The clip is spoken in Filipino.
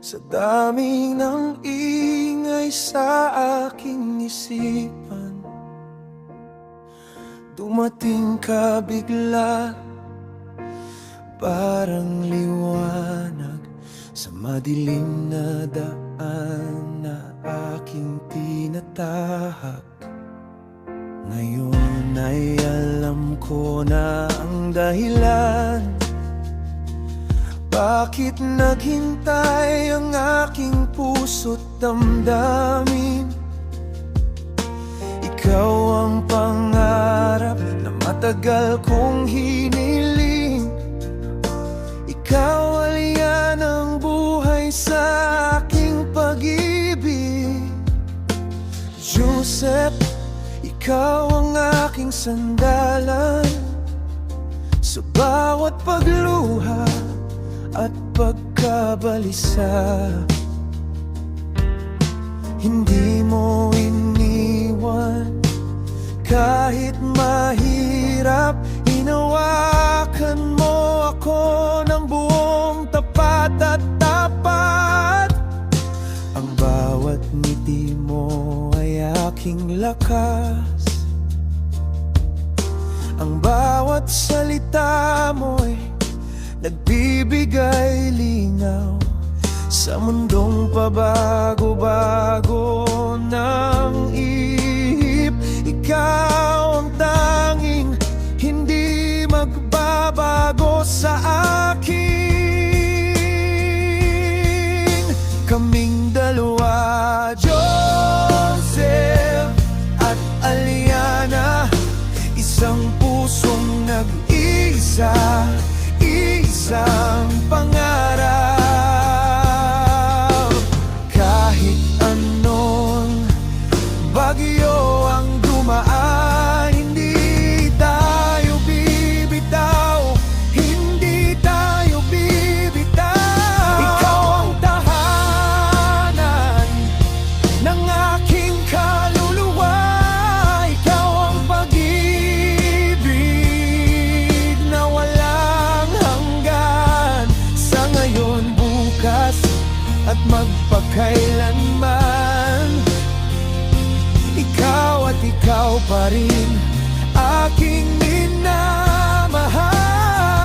Sa dami ng ingay sa aking isipan, dumating ka bigla, parang liwanag sa madilim na daan na aking tinatahak. Ngayon ay alam ko na ang dahilan bakit naghintay ang aking puso't damdamin. Ikaw ang pangarap na matagal kong hiniling. Ikaw aliyan ang buhay sa aking pag-ibig. Joseph, ikaw ang aking sandalan sa bawat pagluha at pagkabalisa. Hindi mo iniwan kahit mahirap. Hinawakan mo ako ng buong tapat at tapat. Ang bawat ngiti mo ay aking lakas. Ang bawat salita mo'y nagbibigay linaw sa mundong pabago-bago ng ihip. Ikaw ang tanging hindi magbabago sa akin. Kaming dalawa, Joseph at Aliana, isang pusong nag-iisa, isang pangarap. Kahit anong bagyo ang dumaan, hindi tayo bibitaw, hindi tayo bibitaw. Ikaw ang tahanan ng aking kaluluwa. Ikaw ang pag-ibig na walang hanggan, sa ngayon, bukas at magpakailanman. Ikaw at ikaw pa rin.